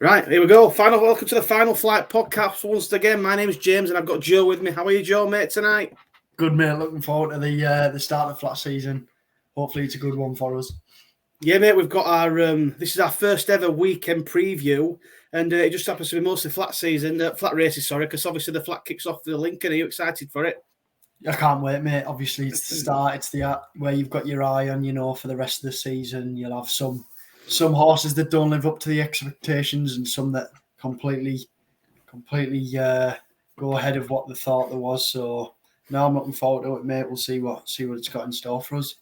Right, here we go. Welcome to the Final Flight podcast. Once again, my name is James and I've got Joe with me. How are you, Joe, mate, tonight? Good, mate. Looking forward to the start of the flat season. Hopefully it's a good one for us. Yeah, mate, we've got our this is our first ever weekend preview, and it just happens to be mostly flat races, because obviously the flat kicks off the Lincoln. Are you excited for it? I can't wait, mate. Obviously it's the start. It's the where you've got your eye on, for the rest of the season. You'll have some horses that don't live up to the expectations, and some that completely go ahead of what they thought there was. So now I'm looking forward to it, mate. We'll see what it's got in store for us.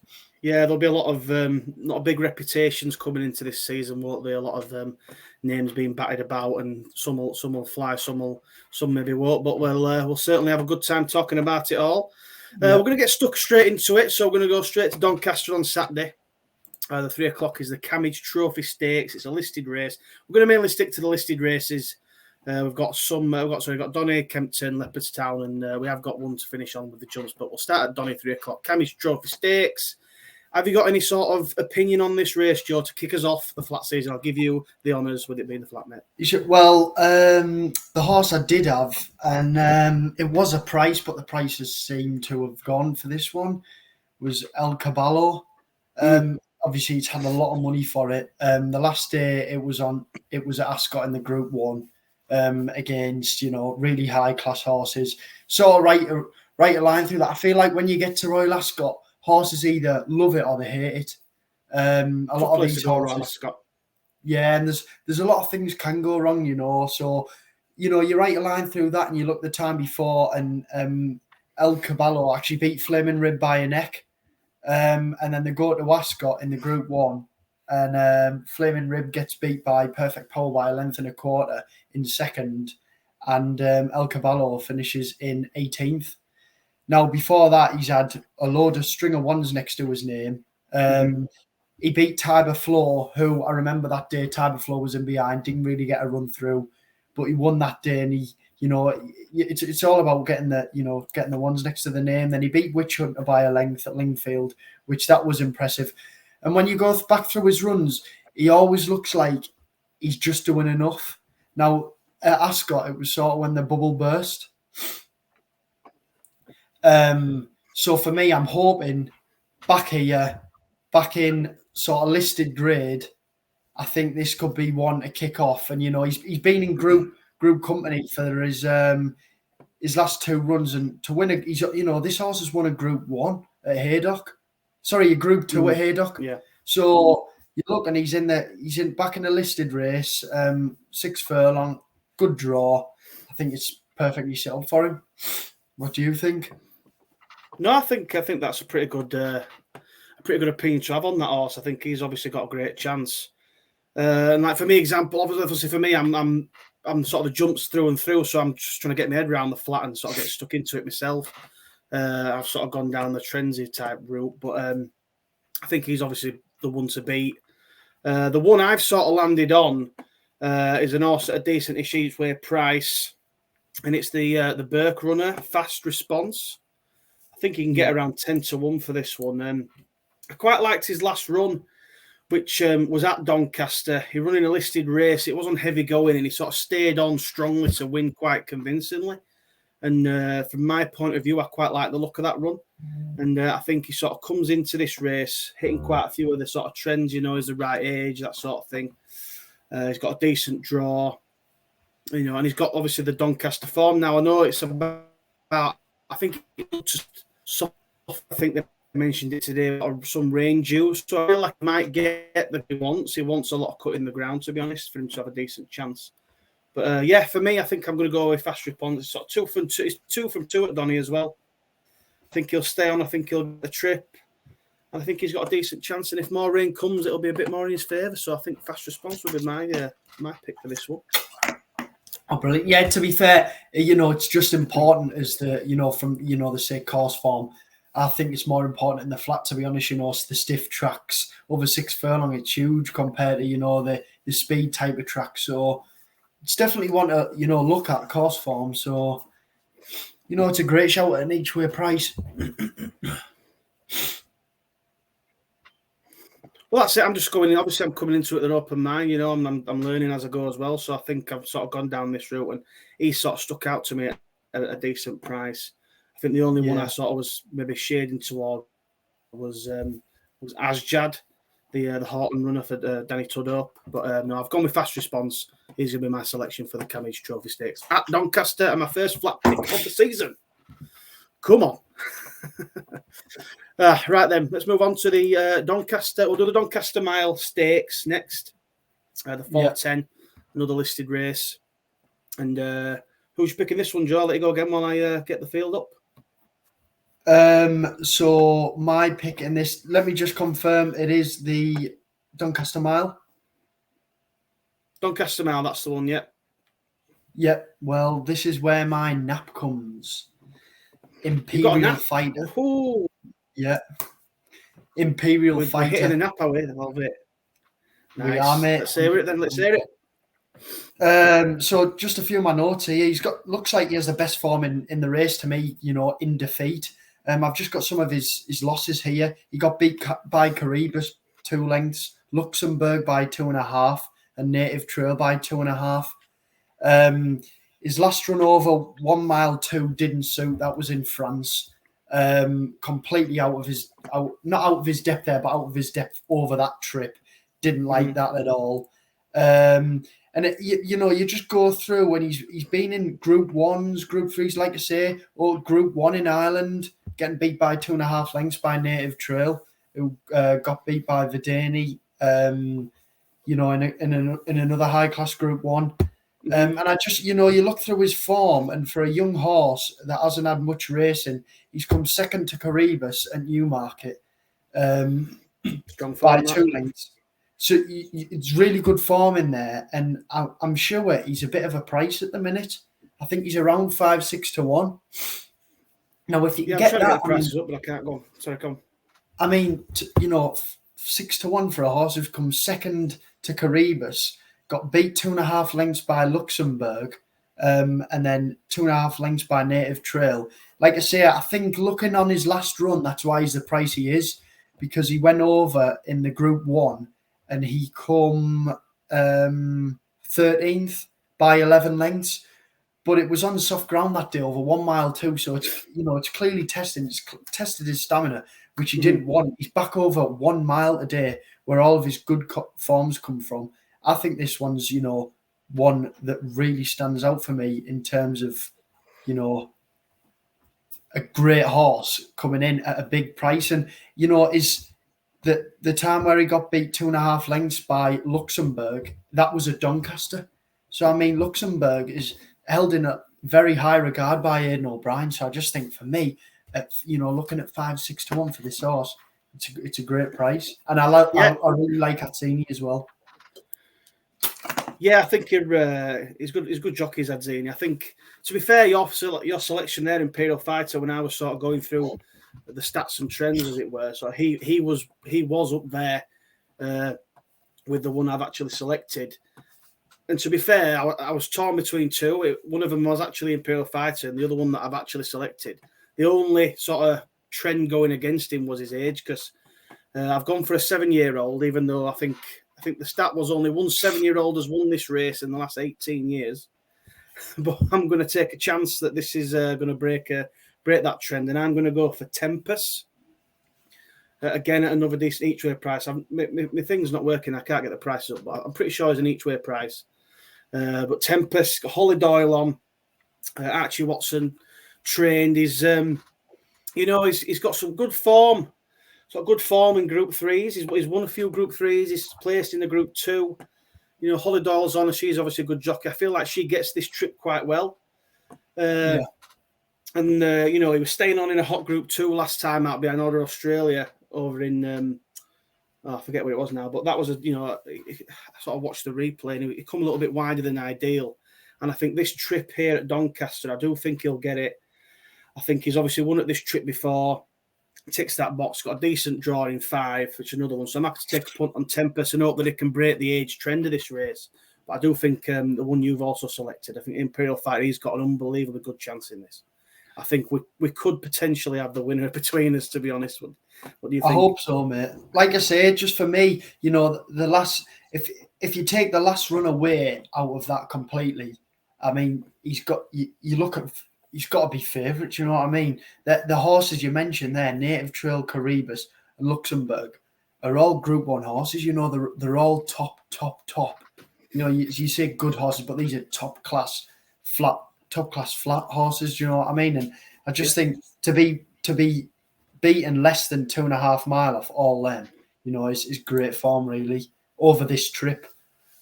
Yeah, there'll be a lot of big reputations coming into this season, won't there? A lot of names being batted about, and some will fly, some maybe won't. But we'll certainly have a good time talking about it all. We're going to get stuck straight into it, so we're going to go straight to Doncaster on Saturday. The 3 o'clock is the Cammidge Trophy Stakes. It's a listed race. We're going to mainly stick to the listed races. We've got Donny, Kempton, Leopardstown, and we have got one to finish on with the jumps. But we'll start at Donny 3 o'clock. Cammidge Trophy Stakes. Have you got any sort of opinion on this race, Joe, to kick us off the flat season? I'll give you the honours with it being the flat, mate. The horse I did have, and it was a price, but the prices seem to have gone for this one, was El Caballo. Obviously, it's had a lot of money for it. The last day it was at Ascot in the Group 1 against, really high-class horses. So right a line through that. I feel like when you get to Royal Ascot, horses either love it or they hate it. A lot of these horses, yeah, and there's a lot of things can go wrong, So, you write a line through that, and you look the time before, and El Caballo actually beat Flaming Rib by a neck, and then they go to Ascot in the Group 1, and Flaming Rib gets beat by Perfect Power by a length and a quarter in second, and El Caballo finishes in 18th. Now, before that, he's had a load of string of ones next to his name. He beat Tiber Flow, who I remember that day Tiber Flow was in behind, didn't really get a run through, but he won that day. And it's all about getting the ones next to the name. Then he beat Witch Hunter by a length at Lingfield, which that was impressive. And when you go back through his runs, he always looks like he's just doing enough. Now, at Ascot, it was sort of when the bubble burst. So for me, I'm hoping back in sort of listed grade, I think this could be one to kick off. And he's been in group company for his last 2 runs, and to win this horse has won a Group 1 at Haydock. Sorry, a Group 2 at Haydock. Yeah. So you look, and he's back in the listed race, 6 furlong, good draw. I think it's perfectly set up for him. What do you think? No, I think that's a pretty good opinion to have on that horse. I think he's obviously got a great chance. And like for me, obviously for me, I'm sort of the jumps through and through, so I'm just trying to get my head around the flat and sort of get stuck into it myself. I've sort of gone down the Trenzy type route, but I think he's obviously the one to beat. The one I've sort of landed on is an horse at a decent each way price, and it's the Burke Runner, Fast Response. I think he can get around 10-1 for this one. I quite liked his last run, which was at Doncaster. He ran in a listed race. It wasn't heavy going, and he sort of stayed on strongly to win quite convincingly. And from my point of view, I quite like the look of that run. And I think he sort of comes into this race hitting quite a few of the sort of trends, he's the right age, that sort of thing. He's got a decent draw, and he's got obviously the Doncaster form. Now, I know it's about I think it's soft. I think they mentioned it today, or some rain juice. So I feel like he might get that he wants. He wants a lot of cut in the ground, to be honest, for him to have a decent chance. But for me, I think I'm going to go with Fast Response. It's sort of 2 from 2. It's 2 from 2 at Donny as well. I think he'll stay on. I think he'll get the trip. And I think he's got a decent chance. And if more rain comes, it'll be a bit more in his favour. So I think Fast Response will be my pick for this one. Oh, brilliant. Yeah, to be fair, it's just important as from the say course form. I think it's more important in the flat, to be honest, the stiff tracks over 6 furlong, it's huge compared to, the speed type of track. So it's definitely one to, look at course form. So, it's a great shout at an each way price. Well, that's it. I'm just going in. Obviously, I'm coming into it with an open mind. You know, I'm learning as I go as well. So I think I've sort of gone down this route, and he sort of stuck out to me at a decent price. I think the only one I sort of was maybe shading toward was Asjad, the Horton runner for Danny Tudhope. But no, I've gone with Fast Response. He's going to be my selection for the Cammidge Trophy Stakes at Doncaster, and my first flat pick of the season. Come on. Right then, let's move on to the Doncaster. We'll do the Doncaster Mile Stakes next. The 410, another listed race. And who's picking this one, Joe? I'll let you go again while I get the field up. So my pick in this, let me just confirm, it is the Doncaster Mile. Doncaster Mile, that's the one, yeah. Yep. Well, this is where my nap comes. Imperial Fighter. Ooh. Yeah. Imperial Fighter. We're hitting a nap, are we? I love it. Nice. We are, mate. Let's hear it then. Let's hear it. So just a few of my notes here. Looks like he has the best form in the race to me, you know, in defeat. I've just got some of his losses here. He got beat by Caribus 2 lengths, Luxembourg by 2.5, and Native Trail by 2.5. His last run over 1 mile 2 didn't suit. That was in France. Completely not out of his depth there, but out of his depth over that trip. Didn't like that at all. You just go through when he's been in Group 1s, Group 3s, like I say, or Group 1 in Ireland, getting beat by 2.5 lengths by Native Trail, who got beat by Verdani, in another high class Group 1. And I just, you look through his form, and for a young horse that hasn't had much racing, he's come second to Caribus at Newmarket Strong by form, 2 lengths. So it's really good form in there, and I'm sure he's a bit of a price at the minute. I think he's around 5-6 to 1. Now, if you can get that, get the prices up, but I can't go. Sorry, come. I mean, 6 to 1 for a horse who's come second to Caribus, got beat 2.5 lengths by Luxembourg, and then 2.5 lengths by Native Trail. Like I say, I think looking on his last run, that's why he's the price he is, because he went over in the Group 1 and he come 13th by 11 lengths. But it was on soft ground that day over 1 mile 2, so it's clearly tested his stamina, which he didn't want. He's back over 1 mile a day, where all of his good forms come from. I think this one's one that really stands out for me in terms of a great horse coming in at a big price, and is the time where he got beat 2.5 lengths by Luxembourg, that was at Doncaster. So I mean, Luxembourg is held in a very high regard by Aidan O'Brien. So I just think for me, looking at 5-6 to 1 for this horse, it's a great price, and I really like Atzini as well. Yeah, I think he's good. He's good jockey, Atzini. I think, to be fair, your selection there, Imperial Fighter, when I was sort of going through the stats and trends, as it were, so he was up there with the one I've actually selected. And to be fair, I was torn between two. One of them was actually Imperial Fighter, and the other one that I've actually selected. The only sort of trend going against him was his age, because I've gone for a 7-year-old, even though I think the stat was only one 7-year-old has won this race in the last 18 years. But I'm going to take a chance that this is going to break that trend, and I'm going to go for Tempest. Again, at another decent each-way price. My thing's not working. I can't get the prices up, but I'm pretty sure it's an each-way price. But Tempest, Holly Doyle on, Archie Watson trained. He's got some good form. He's got good form in Group 3s. He's won a few Group 3s. He's placed in the Group 2. Holly Doyle's on, and she's obviously a good jockey. I feel like she gets this trip quite well. And he was staying on in a hot Group 2 last time out behind Order Australia over in I forget where it was now, but that was I sort of watched the replay, and he come a little bit wider than ideal. And I think this trip here at Doncaster, I do think he'll get it. I think he's obviously won at this trip before. Ticks that box, got a decent draw in 5, which is another one. So I'm happy to take a punt on Tempest and hope that it can break the age trend of this race. But I do think the one you've also selected, I think Imperial Fighter, he's got an unbelievably good chance in this. I think we could potentially have the winner between us, to be honest. What do you I think? hope so, mate. Like I say, just for me, the last if you take the last run away out of that completely, I mean, he's got you look at he's got to be favourite. You know what I mean? The horses you mentioned there, Native Trail, Caribus, and Luxembourg, are all Group 1 horses. They're all top. You say good horses, but these are top class flat horses. Do you know what I mean? And I just think to be beaten less than 2.5 mile off all them, is great form really over this trip.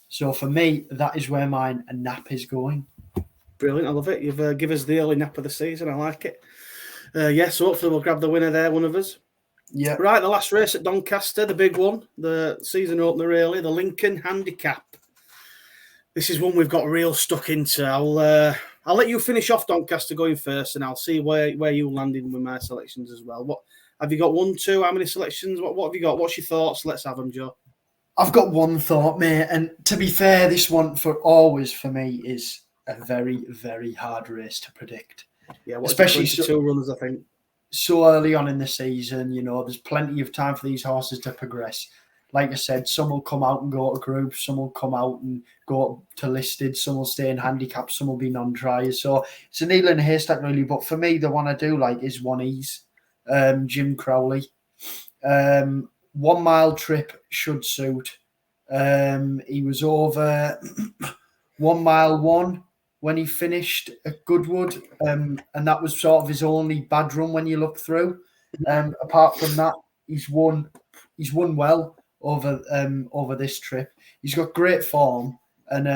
So for me, that is where mine a nap is going. Brilliant, I love it. You've given us the early nap of the season. I like it. So hopefully we'll grab the winner there, one of us. Yeah. Right, the last race at Doncaster, the big one, the season opener really, the Lincoln Handicap. This is one we've got real stuck into. I'll let you finish off Doncaster going first, and I'll see where you landed with my selections as well. What have you got? 1, 2? How many selections? What have you got? What's your thoughts? Let's have them, Joe. I've got one thought, mate. And to be fair, this one for me is a very, very hard race to predict. Yeah, especially 2 runners, I think. So early on in the season, there's plenty of time for these horses to progress. Like I said, some will come out and go to groups, some will come out and go to listed, some will stay in handicap, some will be non-triers. So it's a needle in a haystack, really. But for me, the one I do like is One Ease, Jim Crowley. 1 mile trip should suit. He was over 1 mile 1 when he finished at Goodwood, and that was sort of his only bad run when you look through. Apart from that, he's won well over this trip. He's got great form, and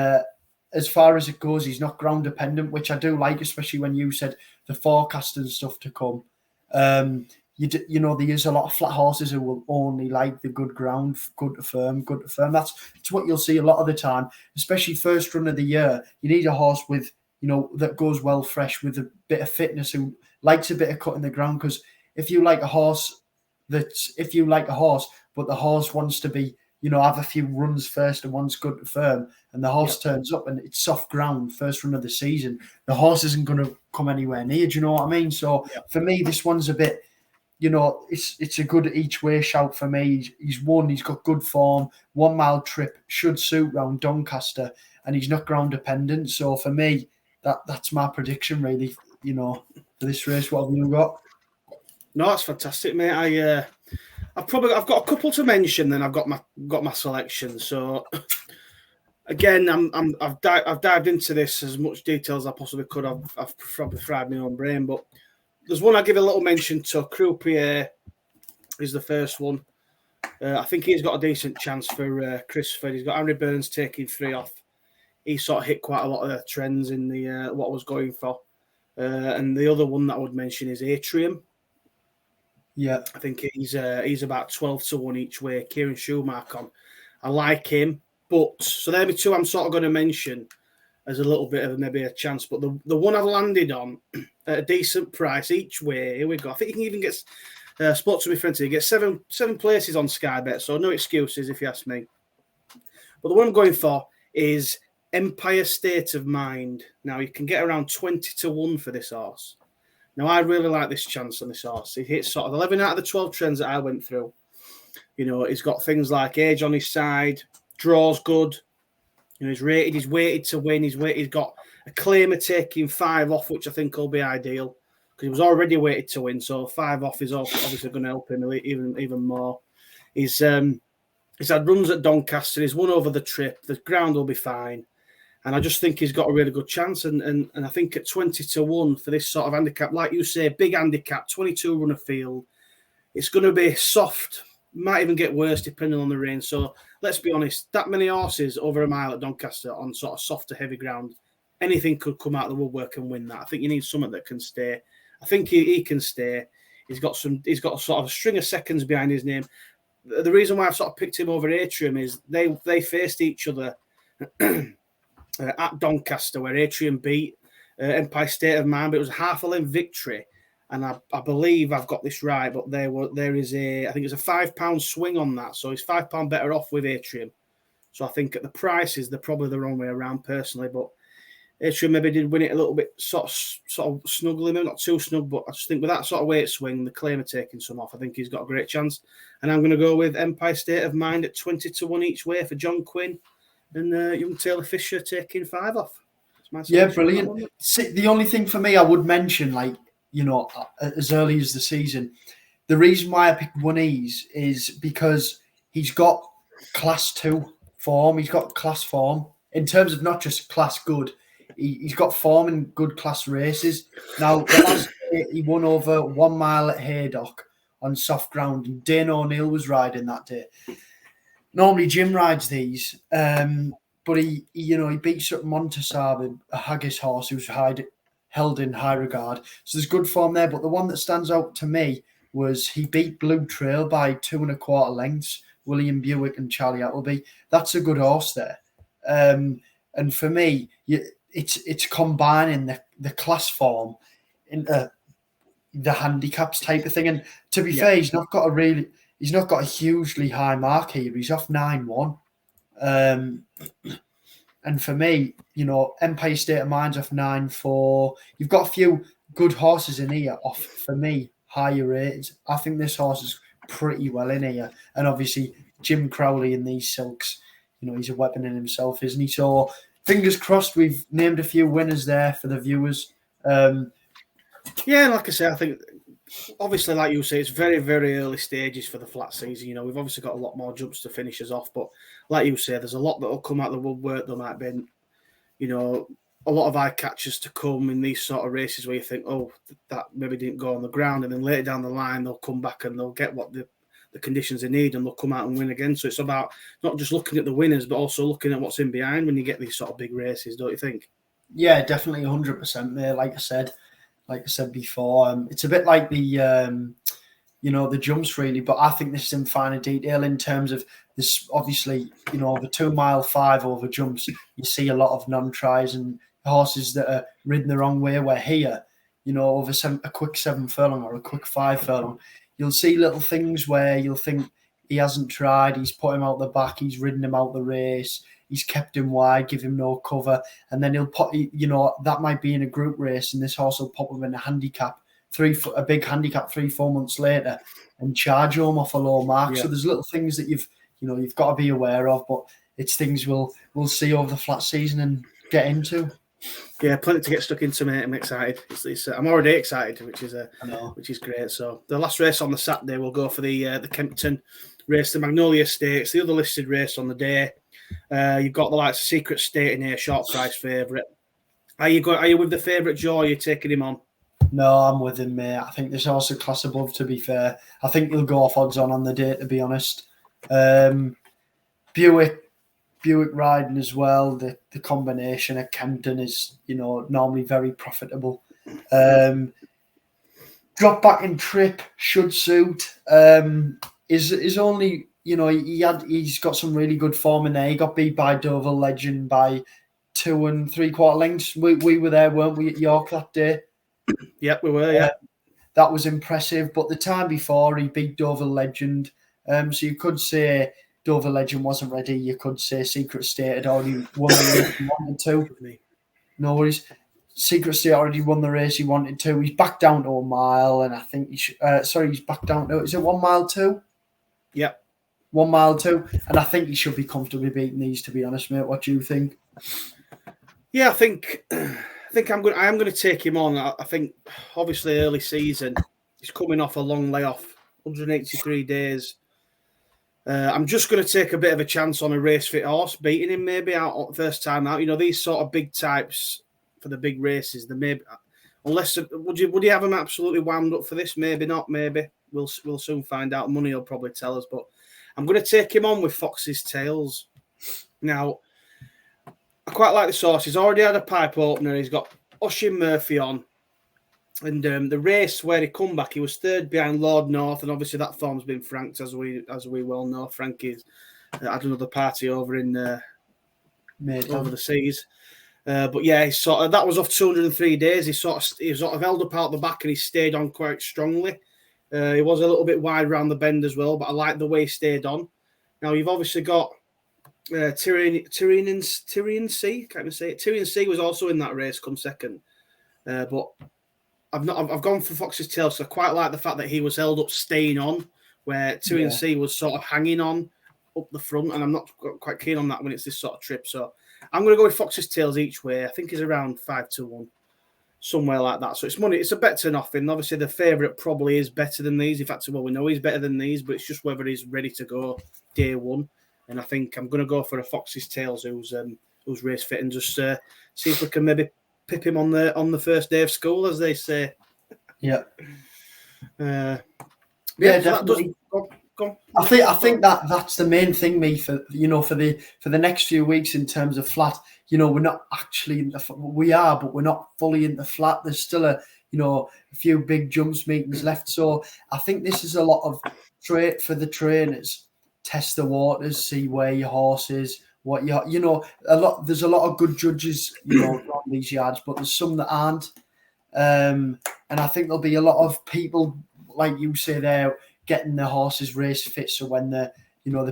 as far as it goes, he's not ground dependent, which I do like, especially when you said the forecast and stuff to come. There's a lot of flat horses who will only like the good ground, good to firm. That's what you'll see a lot of the time, especially first run of the year. You need a horse with, that goes well fresh with a bit of fitness, who likes a bit of cut in the ground. Because if you like a horse, but the horse wants to be, have a few runs first and one's good to firm, and the horse turns up and it's soft ground first run of the season, the horse isn't going to come anywhere near. Do you know what I mean? So for me, this one's a bit, it's a good each way shout for me. He's won. He's got good form. 1 mile trip should suit round Doncaster, and he's not ground dependent. So for me, that's my prediction really. For this race, what have you got? No, that's fantastic, mate. I've got a couple to mention. Then I've got my selection. So again, I've dived into this as much detail as I possibly could. I've probably fried my own brain, but there's one I give a little mention to. Croupier is the first one. I think he's got a decent chance for Christopher. He's got Henry Burns taking 3 off. He sort of hit quite a lot of the trends in the what I was going for. And the other one that I would mention is Atrium. Yeah, I think he's about 12-1 each way. Kieran Schumacher on. I like him, but so there be 2 I'm sort of going to mention as a little bit of maybe a chance. But the one I've landed on at a decent price each way. Here we go. I think you can even get spoke to my friend today. You get seven places on Sky Bet, so no excuses if you ask me. But the one I'm going for is Empire State of Mind. Now you can get around 20-1 for this horse. Now I really like this chance on this horse. He hits sort of 11 out of the 12 trends that I went through. He's got things like age on his side, draws good. He's rated, he's weighted to win. He's got a claim of taking 5 off, which I think will be ideal because he was already weighted to win. So 5 off is obviously going to help him even more. He's had runs at Doncaster. He's won over the trip. The ground will be fine. And I just think he's got a really good chance. And I think at 20-1 for this sort of handicap, like you say, big handicap, 22 runner field, it's going to be soft. Might even get worse depending on the rain. So let's be honest, that many horses over a mile at Doncaster on sort of softer, heavy ground, anything could come out of the woodwork and win that. I think you need someone that can stay. I think he can stay. He's got sort of a string of seconds behind his name. The reason why I've sort of picked him over Atrium is they faced each other at Doncaster, where Atrium beat Empire State of Mind, but it was a half a length victory. And I believe I've got this right, but there is I think it's a £5 swing on that. So he's £5 better off with Atrium. So I think at the prices, they're probably the wrong way around personally. But Atrium maybe did win it a little bit sort of snugly, maybe not too snug, but I just think with that sort of weight swing, the claim of taking some off, I think he's got a great chance. And I'm going to go with Empire State of Mind at 20-1 each way for John Quinn, and young Taylor Fisher taking 5 off. Yeah, brilliant. See, the only thing for me I would mention, like, you know, as early as the season, the reason why I picked One Ease is because he's got class 2 form. He's got class form in terms of not just class good. He's got form in good class races. Now, the last day he won over 1 mile at Haydock on soft ground, and Dane O'Neill was riding that day. Normally, Jim rides these, but he beats up Montasab, a haggis horse who's held in high regard. So there's good form there. But the one that stands out to me was he beat Blue Trail by 2 1/4 lengths. William Buick and Charlie Appleby. That's a good horse there. And for me, it's combining the class form into the handicaps type of thing. And to be fair, he's not got a hugely high mark here. He's off 9-1. And for me, you know, Empire State of Mind's off 9-4. You've got a few good horses in here off, for me, higher rates. I think this horse is pretty well in here. And obviously, Jim Crowley in these silks, you know, he's a weapon in himself, isn't he? So fingers crossed, we've named a few winners there for the viewers. Yeah, like I say, I think obviously, like you say, it's very, very early stages for the flat season. You know, we've obviously got a lot more jumps to finish us off, but like you say, there's a lot that will come out of the woodwork. There might be, you know, a lot of eye catchers to come in these sort of races where you think, oh, that maybe didn't go on the ground, and then later down the line they'll come back and they'll get what the conditions they need, and they'll come out and win again. So it's about not just looking at the winners, but also looking at what's in behind when you get these sort of big races, don't you think? Yeah, definitely 100%, mate. Like I said before, it's a bit like the, you know, the jumps really, but I think this is in finer detail in terms of this. Obviously, you know, the 2 mile 5 over jumps, you see a lot of non-tries and horses that are ridden the wrong way. Where here, you know, over a quick 7 furlong or a quick 5 furlong, you'll see little things where you'll think he hasn't tried, he's put him out the back, he's ridden him out the race, he's kept him wide, give him no cover, and then he'll put, you know, that might be in a group race, and this horse will pop him in a handicap, a big handicap 3-4 months later, and charge him off a low mark. Yeah. So there's little things that you've got to be aware of, but it's things we'll see over the flat season and get into. Yeah, plenty to get stuck into, mate. I'm excited. I'm already excited, which is great. So the last race on the Saturday, we'll go for the Kempton race, the Magnolia Stakes, the other listed race on the day. You've got the likes of Secret State in here, short price favourite. Are you with the favourite, Joe? Or are you taking him on? No, I'm with him, mate. I think this horse is class above, to be fair. I think he'll go off odds on the day, to be honest. Buick riding as well. The combination of Kempton is, you know, normally very profitable. Drop back in trip should suit. Is only, you know, he's got some really good form in there. He got beat by Dover Legend by 2 3/4 lengths. We were there, weren't we, at York that day? Yep, we were. Yeah, that was impressive. But the time before, he beat Dover Legend. So you could say Dover Legend wasn't ready. You could say Secret State had already won the race he wanted to. No worries. Secret State already won the race he wanted to. He's back down to a mile, and I think he's back down to, is it 1 mile 2? Yep. 1 mile 2, and I think he should be comfortably beating these, to be honest, mate. What do you think? Yeah, I think I am going to take him on. I think obviously early season, he's coming off a long layoff, 183 days. I'm just going to take a bit of a chance on a race fit horse, beating him maybe out first time out. You know, these sort of big types for the big races, the maybe unless would you have them absolutely wound up for this? Maybe not. Maybe we'll soon find out. Money will probably tell us, but I'm going to take him on with Fox's Tails. Now, I quite like this horse. He's already had a pipe opener. He's got Oisin Murphy on. And the race where he come back, he was third behind Lord North, and obviously that form's been franked, as we well know. Frankie's had another party over in over the seas. But yeah, that was off 203 days. He sort of held up out the back, and he stayed on quite strongly. He was a little bit wide around the bend as well, but I like the way he stayed on. Now you've obviously got Tyrian C, can't even say it. Tyrian C was also in that race, come second. But I've gone for Fox's Tail, so I quite like the fact that he was held up staying on, where Tyrian C was sort of hanging on up the front, and I'm not quite keen on that when it's this sort of trip. So I'm going to go with Fox's Tails each way. I think he's around 5-1, somewhere like that. So it's money. It's a bet to nothing. Obviously, the favourite probably is better than these. In fact, well, we know he's better than these, but it's just whether he's ready to go day one. And I think I'm going to go for a Fox's Tails who's race fit, and just see if we can maybe pip him on the first day of school, as they say. Yeah. Definitely. I think that's the main thing, me, for the next few weeks in terms of flat. We're not actually we are, but we're not fully in the flat. There's still a few big jumps meetings left. So I think this is a lot of for the trainers. Test the waters, see where your horse is, what there's a lot of good judges, on these yards, but there's some that aren't. And I think there'll be a lot of people, like you say there, getting the horses race fit, so when the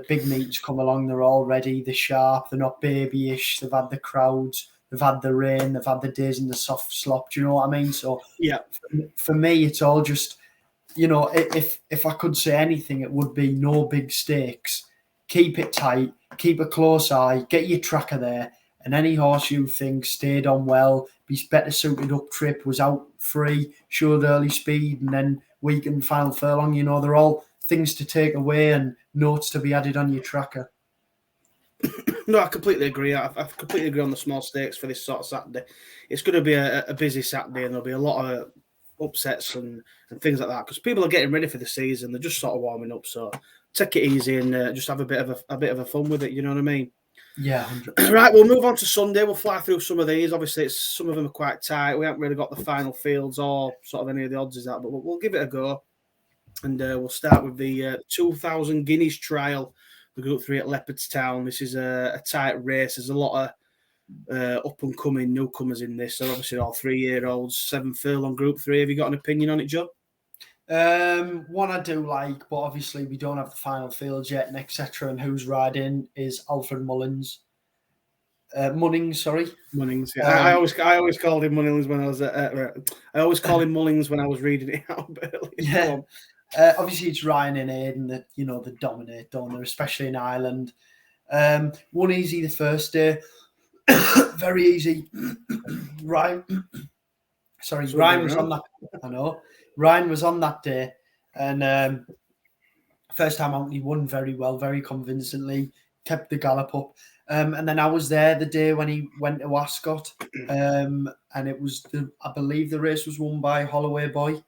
big meetings come along, they're all ready, they're sharp, they're not babyish, they've had the crowds, they've had the rain, they've had the days in the soft slop. Do you know what I mean? So yeah, for me, it's all just, if I could say anything, it would be no big stakes. Keep it tight, keep a close eye, get your tracker there, and any horse you think stayed on well, be better suited up trip, was out free, showed early speed, and then weekend final furlong, they're all things to take away and notes to be added on your tracker. No, I completely agree. I completely agree on the small stakes for this sort of Saturday. It's going to be a busy Saturday, and there'll be a lot of upsets and things like that, because people are getting ready for the season. They're just sort of warming up. So take it easy and just have a bit of a fun with it. You know what I mean? Yeah. 100%. Right, we'll move on to Sunday. We'll fly through some of these. Obviously, some of them are quite tight. We haven't really got the final fields or sort of any of the odds out, but we'll give it a go. And we'll start with the 2000 Guineas Trial, the Group 3 at Leopardstown. This is a tight race. There's a lot of up-and-coming newcomers in this. So obviously all 3-year-olds, 7 furlong Group 3. Have you got an opinion on it, Joe? One I do like, but obviously we don't have the final fields yet and etc. And who's riding is Alfred Mullins. Munnings. Yeah. I always called him Mullins when I was I always call him Mullins when I was reading it out earlier. Yeah. Obviously it's Ryan and Aidan that that dominate, don't they? Especially in Ireland. One easy the first day, very easy. Ryan was on that. I know. Ryan was on that day, and first time out he won very well, very convincingly, kept the gallop up. And then I was there the day when he went to Ascot, and it was I believe the race was won by Holloway Boy.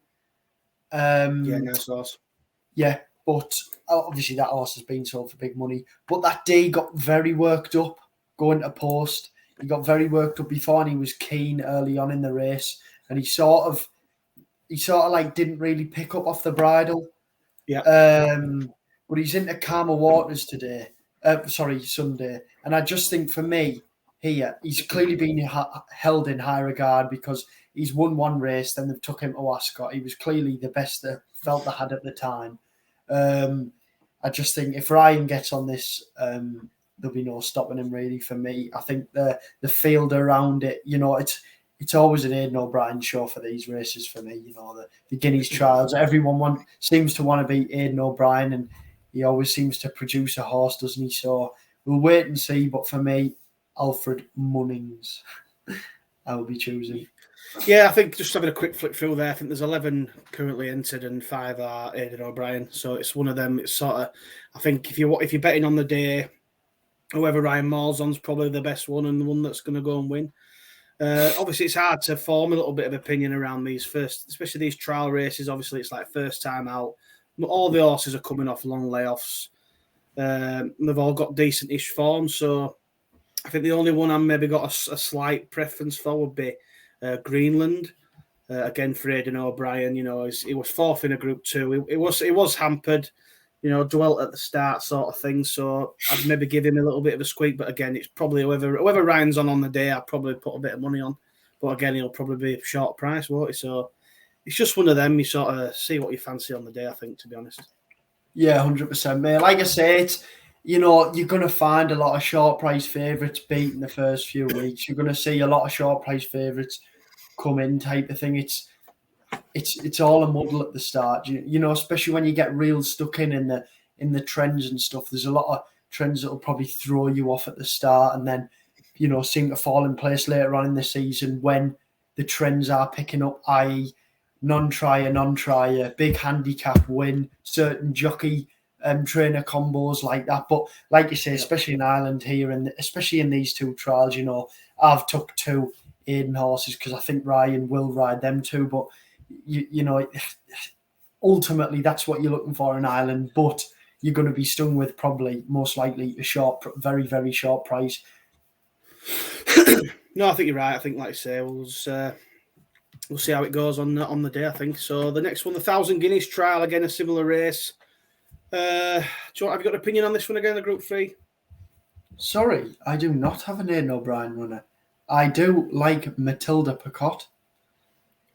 Nice horse. Yeah, but obviously that horse has been sold for big money. But that day he got very worked up going to post. He got very worked up before, and he was keen early on in the race, and he sort of like didn't really pick up off the bridle. Yeah. But he's into calmer waters today. Sunday. And I just think for me here, he's clearly been held in high regard because he's won one race, then they've took him to Ascot. He was clearly the best that felt they had at the time. I just think if Ryan gets on this, there'll be no stopping him really for me. I think the field around it, it's always an Aidan O'Brien show for these races for me. The Guineas Trials, everyone seems to want to beat Aidan O'Brien, and he always seems to produce a horse, doesn't he? So we'll wait and see. But for me, Alfred Munnings, I will be choosing. Yeah, I think just having a quick flick through there, I think there's 11 currently entered and 5 are Aidan O'Brien. So it's one of them. It's sort of, I think if you're betting on the day, whoever Ryan Moore's on's probably the best one and the one that's going to go and win. Obviously, it's hard to form a little bit of opinion around these first, especially these trial races. Obviously, it's like first time out. All the horses are coming off long layoffs. They've all got decent-ish form. So I think the only one I maybe got a slight preference for would be Greenland. Again, for Aidan O'Brien, he was 4th in a Group 2. It was hampered, dwelt at the start sort of thing. So I'd maybe give him a little bit of a squeak. But again, it's probably whoever Ryan's on the day, I'd probably put a bit of money on. But again, he'll probably be a short price, won't he? So it's just one of them. You sort of see what you fancy on the day, I think, to be honest. Yeah, 100%, mate. Like I say, you know, you're going to find a lot of short price favourites beating the first few weeks. You're going to see a lot of short price favourites come in, type of thing. It's all a muddle at the start. You know, especially when you get real stuck in the trends and stuff. There's a lot of trends that will probably throw you off at the start, and then, you know, seem to fall in place later on in the season when the trends are picking up, i.e. non-trier, big handicap win, certain jockey trainer combos like that. But like you say, especially in Ireland here, and especially in these two trials, you know, I've took 2 Aiden horses because I think Ryan will ride them too. But you know, ultimately that's what you're looking for in Ireland. But you're going to be stung with probably most likely a very, very short price. No, I think you're right. I think, like you say, we'll see how it goes on the day, I think. So the next one, the 1,000 Guineas Trial, again, a similar race. Have you got an opinion on this one again, the Group 3? Sorry, I do not have an Aidan O'Brien runner. I do like Matilda Picot.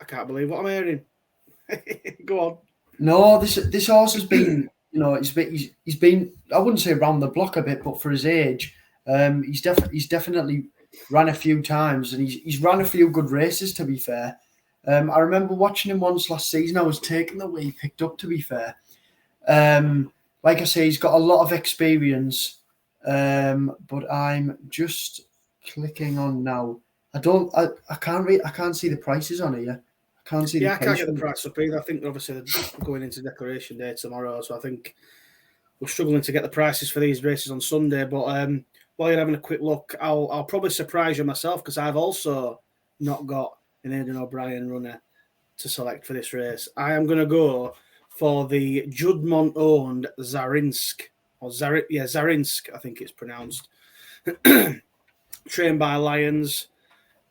I can't believe what I'm hearing. Go on. No, this horse has been, you know, he's been, I wouldn't say around the block a bit, but for his age, he's definitely ran a few times, and he's ran a few good races, to be fair. I remember watching him once last season. I was taken the way he picked up, to be fair. Like I say, he's got a lot of experience, but I'm just clicking on now. I can't see the prices on here. I can't see. Yeah, I can't get the price up either. I think obviously they're going into Declaration Day tomorrow, so I think we're struggling to get the prices for these races on Sunday. But while you're having a quick look, I'll probably surprise you myself, because I've also not got an Aidan O'Brien runner to select for this race. I am going to go for the Juddmonte-owned Zarinsk, Zarinsk, I think it's pronounced. Trained by Lions.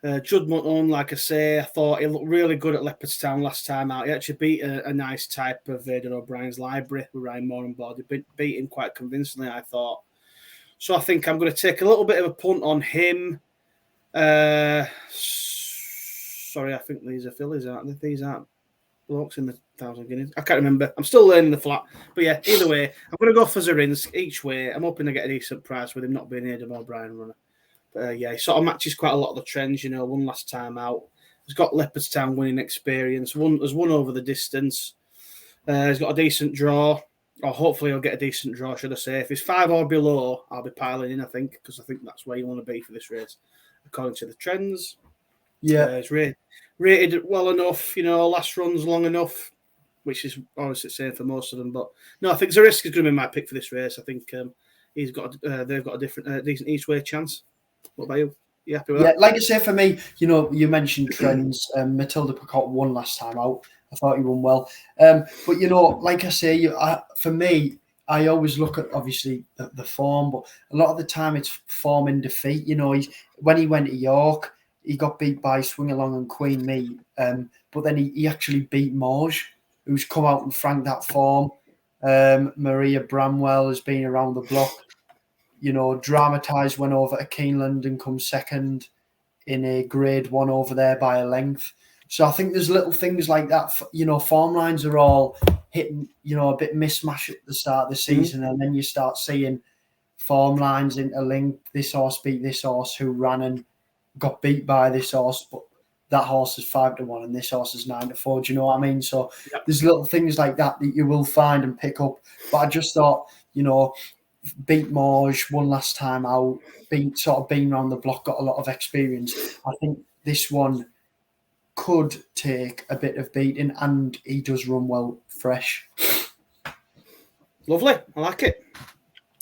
Juddmonte-owned, like I say, I thought he looked really good at Leopardstown last time out. He actually beat a nice type of Aidan O'Brien's Library with Ryan Moore on board. He beat him quite convincingly, I thought. So I think I'm going to take a little bit of a punt on him. Sorry, I think these are fillies, aren't they? These aren't blokes in the 1,000 Guineas. I can't remember. I'm still learning the flat. But yeah, either way, I'm going to go for Zarinsk each way. I'm hoping to get a decent price with him not being Aidan O'Brien runner. But yeah, he sort of matches quite a lot of the trends, you know, won last time out. He's got Leopardstown winning experience, has won over the distance. He's got a decent draw, or hopefully he'll get a decent draw, should I say. If he's 5 or below, I'll be piling in, I think, because I think that's where you want to be for this race, according to the trends. Yeah. He's rated well enough, you know, last run's long enough, which is obviously the same for most of them. But no, I think Zarinsk is going to be my pick for this race. I think they've got a different, decent each way chance. What about you? You happy with that? Like I say, for me, you know, you mentioned trends. Matilda Picot won last time out. I thought he won well. But, you know, like I say, for me, I always look at, obviously, the form, but a lot of the time it's form in defeat. You know, when he went to York, he got beat by Swing Along and Queen Me. But then he actually beat Morge, who's come out and franked that form. Maria Bramwell has been around the block. You know, dramatised, went over to Keeneland and come second in a Grade 1 over there by a length. So I think there's little things like that. You know, form lines are all hitting, you know, a bit mismatch at the start of the season, and then you start seeing form lines interlinked. This horse beat this horse who ran and got beat by this horse, but that horse is 5-1 and this horse is 9-4. Do you know what I mean? So there's little things like that you will find and pick up. But I just thought, you know, beat Morge, won last time out, been around the block, got a lot of experience. I think this one could take a bit of beating, and he does run well fresh. Lovely. I like it.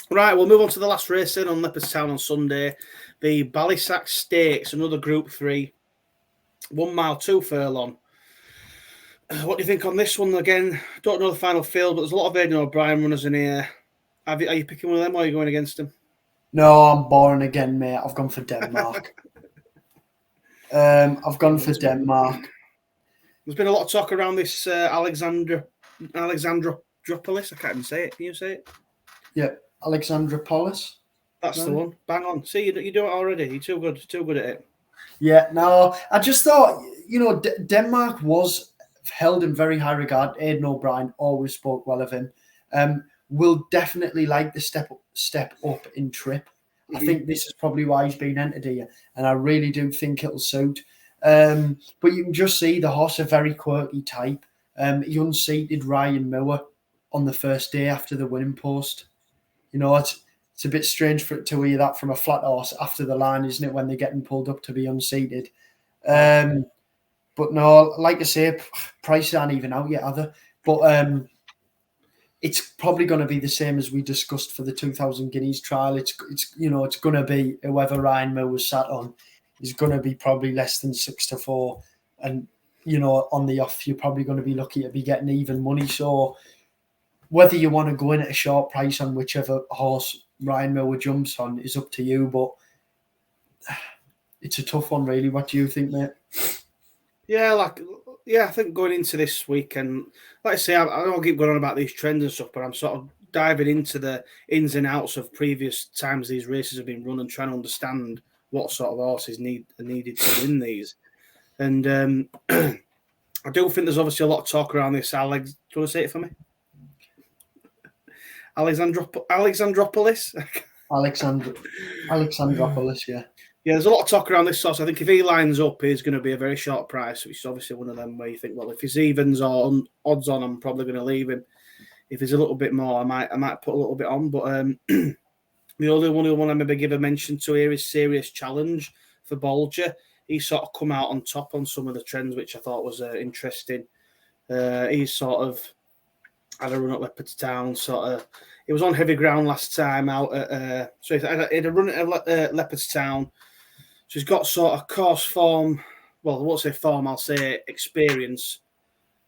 Right, we'll move on to the last race then on Leopardstown on Sunday. The Ballysax Stakes, another Group 3. 1 mile, 2 furlong. What do you think on this one? Again, don't know the final field, but there's a lot of Aidan O'Brien runners in here. Are you picking one of them or are you going against them? No, I'm boring again, mate. I've gone for Denmark. I've gone for Denmark. There's been a lot of talk around this Alexandropolis. I can't even say it. Can you say it? Yeah, Alexandropolis. That's the one. Bang on. See, you do it already. You're too good at it. Yeah, no, I just thought, you know, Denmark was held in very high regard. Aidan O'Brien always spoke well of him. will definitely like the step up in trip. I think this is probably why he's been entered here, and I really do think it'll suit. But you can just see the horse a very quirky type. He unseated Ryan Moore on the first day after the winning post. You know, it's a bit strange for it to hear that from a flat horse after the line, isn't it, when they're getting pulled up to be unseated. But no, like I say, prices aren't even out yet, either. But it's probably going to be the same as we discussed for the 2000 Guineas Trial. It's going to be whoever Ryan Moore was sat on is going to be probably less than 6-4, and on the off you're probably going to be lucky to be getting even money. So whether you want to go in at a short price on whichever horse Ryan Moore jumps on is up to you, but it's a tough one, really. What do you think, mate? I think going into this weekend, like I say, I don't keep going on about these trends and stuff, but I'm sort of diving into the ins and outs of previous times these races have been run and trying to understand what sort of horses are needed to win these. And I do think there's obviously a lot of talk around this. Alex, do you want to say it for me? Alexandropoulos? Alexandropoulos, yeah. Yeah, there's a lot of talk around this source. I think if he lines up, he's going to be a very short price, which is obviously one of them where you think, well, if he's evens or odds on, I'm probably going to leave him. If he's a little bit more, I might put a little bit on. But the other one I maybe give a mention to here is Serious Challenge for Bolger. He sort of come out on top on some of the trends, which I thought was interesting. He's sort of had a run at Leopardstown. He was on heavy ground last time out at. So he had a run at Leopardstown. So he's got sort of course form. Well, I won't say form, I'll say experience.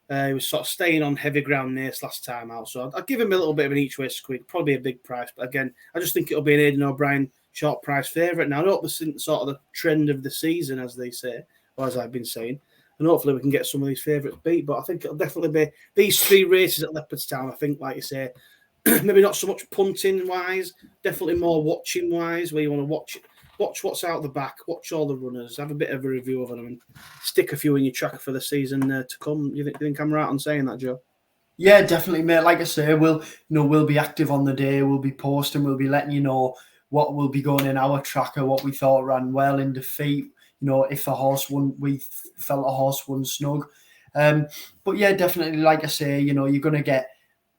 He was sort of staying on heavy ground nearest last time out. So I'd give him a little bit of an each way squeak, probably a big price. But again, I just think it'll be an Aidan O'Brien short price favourite. Now, I hope this isn't sort of the trend of the season, as they say, or as I've been saying. And hopefully we can get some of these favourites beat. But I think it'll definitely be these three races at Leopardstown. I think, like you say, maybe not so much punting-wise, definitely more watching-wise, where you want to watch what's out the back, watch all the runners, have a bit of a review of them, and stick a few in your tracker for the season to come. You think I'm right on saying that, Joe? Yeah, definitely, mate. Like I say, we'll be active on the day. We'll be posting. We'll be letting you know what will be going in our tracker, what we thought ran well in defeat. If a horse won, we felt a horse won snug. But yeah, definitely, like I say, you're going to get,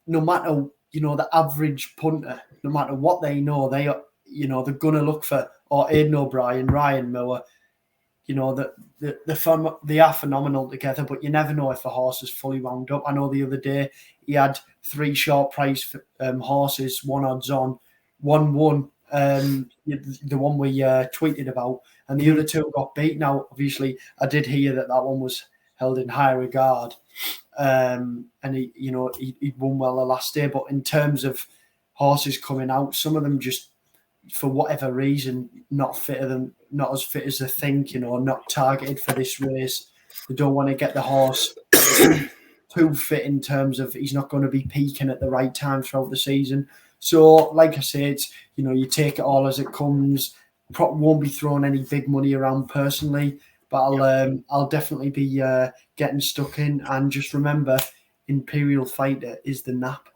no matter the average punter, no matter what they know, they're going to look for Aidan O'Brien, Ryan Moore. They are phenomenal together, but you never know if a horse is fully wound up. I know the other day he had 3 short price horses, 1 odds on, 1 won, the one we tweeted about, and the other 2 got beat. Now, obviously, I did hear that one was held in high regard, and he won well the last day. But in terms of horses coming out, some of them just, for whatever reason, not as fit as they think, not targeted for this race. They don't want to get the horse too fit in terms of he's not going to be peaking at the right time throughout the season. So, like I say, it's, you take it all as it comes. Won't be throwing any big money around personally, but I'll definitely be getting stuck in. And just remember, Imperial Fighter is the nap.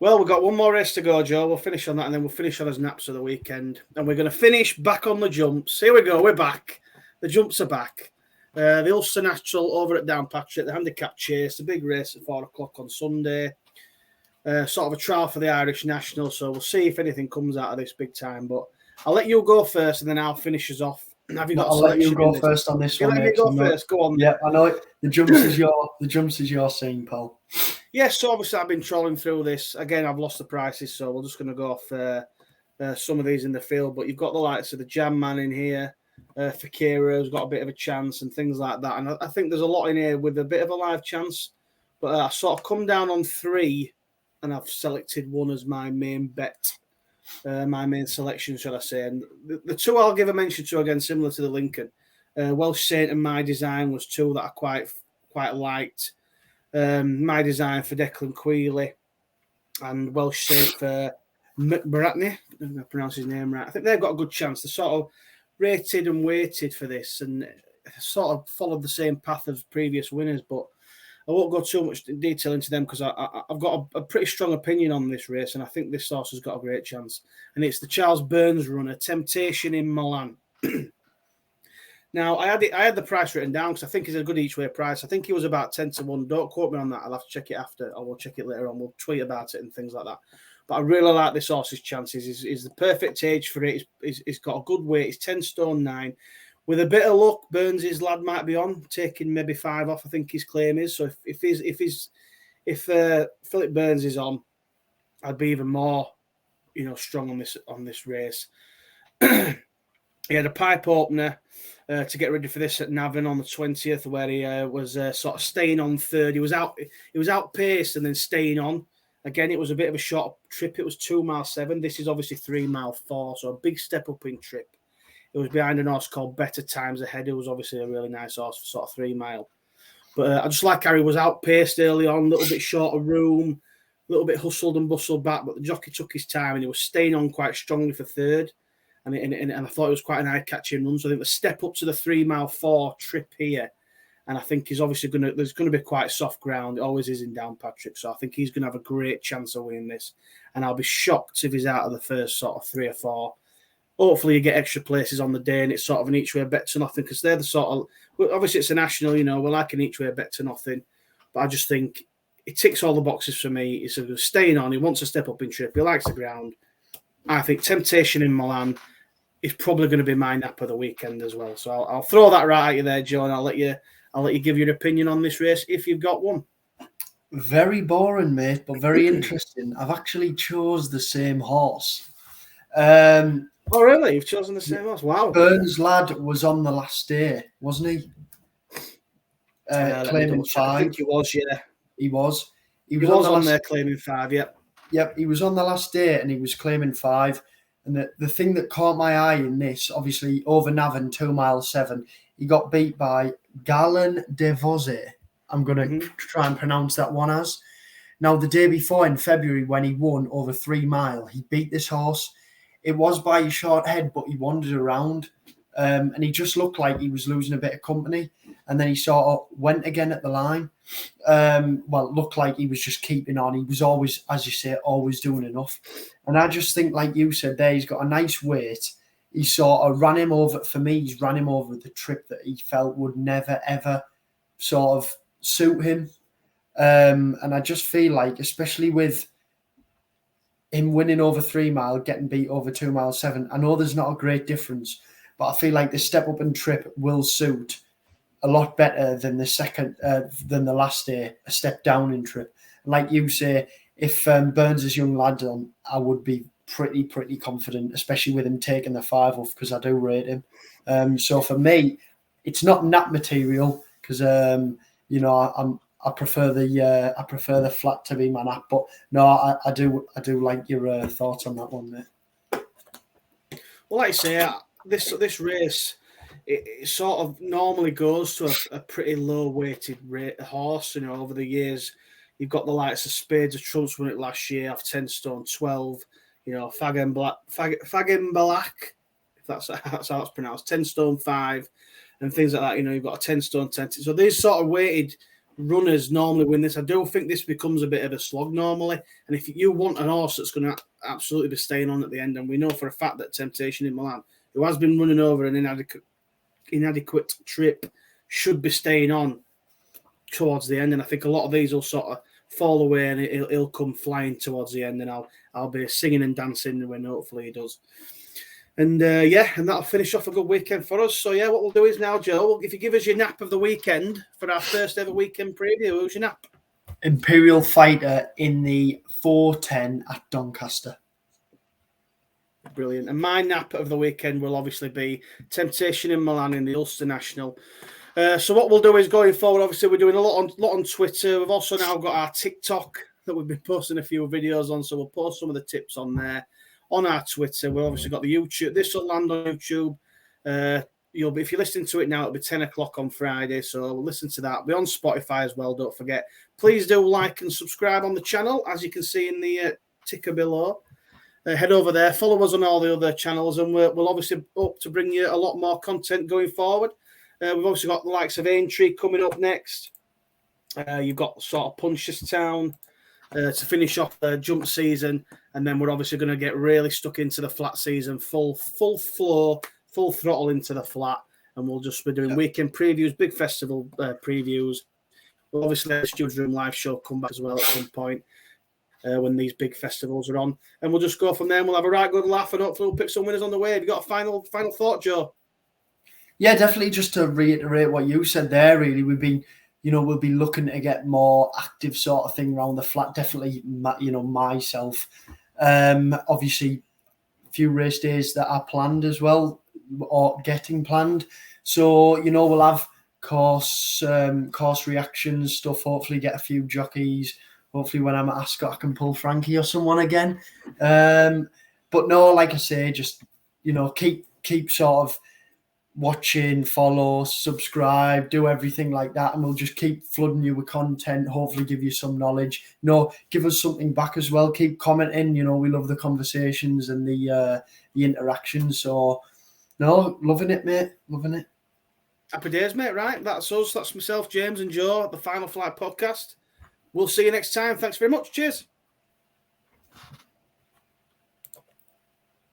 Well, we've got one more race to go, Joe. We'll finish on that, and then we'll finish on his naps of the weekend. And we're going to finish back on the jumps. Here we go. We're back. The jumps are back. The Ulster National over at Downpatrick, the Handicap Chase, the big race at 4 o'clock on Sunday. Sort of a trial for the Irish National, so we'll see if anything comes out of this big time. But I'll let you go first, and then I'll finish us off. I'll let you go first on this one. Let me go first. Go on. Yeah, I know it. The jumps is your scene, Paul. Yes, so obviously I've been trolling through this. Again, I've lost the prices, so we're just going to go off some of these in the field. But you've got the likes of the Jam Man in here. Fakira has got a bit of a chance and things like that. And I think there's a lot in here with a bit of a live chance. But I sort of come down on 3, and I've selected 1 as my main bet. My main selection, shall I say. And the 2 I'll give a mention to, again, similar to the Lincoln. Welsh Saint and My Design was 2 that I quite liked. My Design for Declan Quealy and Welsh Saint for McBratney. I don't know if I pronounce his name right. I think they've got a good chance. They're sort of rated and weighted for this and sort of followed the same path as previous winners. But I won't go too much detail into them because I've got a pretty strong opinion on this race, and I think this horse has got a great chance. And it's the Charles Burns runner, Temptation in Milan. Now, I had the price written down because I think it's a good each-way price. I think he was about 10-1. Don't quote me on that. I'll have to check it after, or we'll check it later on. We'll tweet about it and things like that. But I really like this horse's chances. He's the perfect age for it. He's got a good weight. He's 10 stone 9. With a bit of luck, Burns' lad might be on, taking maybe 5 off. I think his claim is. So if Philip Burns is on, I'd be even more, strong on this race. He had a pipe opener to get ready for this at Navan on the 20th, where he was sort of staying on third. He was outpaced and then staying on. Again, it was a bit of a short trip. It was 2 mile 7. This is obviously 3 mile 4, so a big step up in trip. It was behind an horse called Better Times Ahead. It was obviously a really nice horse for sort of 3 mile. But I just like how he was outpaced early on, a little bit short of room, a little bit hustled and bustled back, but the jockey took his time and he was staying on quite strongly for third. And I thought it was quite an eye-catching run. So I think the step up to the 3 mile 4 trip here, and I think he's obviously there's going to be quite soft ground. It always is in Downpatrick. So I think he's going to have a great chance of winning this. And I'll be shocked if he's out of the first sort of 3 or 4. Hopefully you get extra places on the day and it's sort of an each-way bet to nothing because they're the sort of, well, obviously it's a national, we're like an each-way bet to nothing. But I just think it ticks all the boxes for me. He's sort of staying on. He wants to step up in trip. He likes the ground. I think Temptation in Milan is probably going to be my nap of the weekend as well. So I'll throw that right at you there, Joe, and I'll let you give your opinion on this race if you've got one. Very boring, mate, but very interesting. I've actually chose the same horse. Oh, really? You've chosen the same horse? Wow. Burns' lad was on the last day, wasn't he? Claiming 5. I think he was, yeah. He was. He was on there claiming 5, yep. Yep, he was on the last day and he was claiming 5. And the thing that caught my eye in this, obviously, over Navan, 2 mile 7, he got beat by Galen de Vosé. I'm going to try and pronounce that one as. Now, the day before in February, when he won over 3 mile, he beat this horse. It was by a short head, but he wandered around and he just looked like he was losing a bit of company. And then he sort of went again at the line. Well, it looked like he was just keeping on. He was always, as you say, always doing enough. And I just think, like you said there, he's got a nice weight. He sort of ran him over, for me, he's ran him over the trip that he felt would never, ever sort of suit him. And I just feel like, especially with him winning over 3 mile, getting beat over 2 mile 7, I know there's not a great difference, but I feel like the step up and trip will suit a lot better than the last day, a step down in trip. Like you say, if Burns' young lad on, I would be pretty confident, especially with him taking the 5 off because I do rate him. So for me, it's not nap material because I prefer the flat to be my nap. But no, I do like your thoughts on that one, mate. Well, like I say, this race, it sort of normally goes to a pretty low-weighted horse. Over the years, you've got the likes of Spades of Trumps won it last year off 10 stone 12. Fagenbalak, if that's how it's pronounced, 10 stone 5, and things like that. You've got a 10 stone 10. So these sort of weighted runners normally win this. I do think this becomes a bit of a slog normally. And if you want an horse that's going to absolutely be staying on at the end, and we know for a fact that Temptation in Milan, who has been running over an inadequate trip, should be staying on towards the end. And I think a lot of these will sort of fall away and he'll come flying towards the end, and I'll be singing and dancing when hopefully he does. And and that'll finish off a good weekend for us. So what we'll do is now, Joe, if you give us your nap of the weekend for our first ever weekend preview, who's your nap? Imperial Fighter in the 4:10 at Doncaster. Brilliant. And my nap of the weekend will obviously be Temptation in Milan in the Ulster National. So what we'll do is going forward, obviously we're doing a lot on Twitter. We've also now got our TikTok that we've been posting a few videos on. So we'll post some of the tips on there. On our Twitter, we've obviously got the YouTube. This will land on YouTube. If you're listening to it now, it'll be 10 o'clock on Friday. So we'll listen to that. It'll be on Spotify as well. Don't forget. Please do like and subscribe on the channel, as you can see in the ticker below. Head over there, follow us on all the other channels, and we'll obviously hope to bring you a lot more content going forward. We've obviously got the likes of Aintree coming up next. You've got sort of Punchestown to finish off the jump season, and then we're obviously going to get really stuck into the flat season, full floor, full throttle into the flat, and we'll just be doing weekend previews, big festival previews. We'll obviously have the Studio Room live show come back as well at some point when these big festivals are on, and we'll just go from there. And we'll have a right good laugh, and hopefully we'll pick some winners on the way. Have you got a final thought, Joe? Yeah, definitely. Just to reiterate what you said there, really, we'll be looking to get more active sort of thing around the flat. Definitely, myself. Obviously, a few race days that are planned as well, or getting planned. So, we'll have course reactions stuff. Hopefully, get a few jockeys. Hopefully, when I'm at Ascot, I can pull Frankie or someone again. But no, like I say, just keep sort of watching, follow, subscribe, do everything like that, and we'll just keep flooding you with content, hopefully give you some knowledge, give us something back as well, keep commenting, we love the conversations and the interactions. So loving it, mate, loving it. Happy days, mate. Right, that's us, that's myself, James and Joe at the Final Flight podcast. We'll see you next time. Thanks very much. Cheers.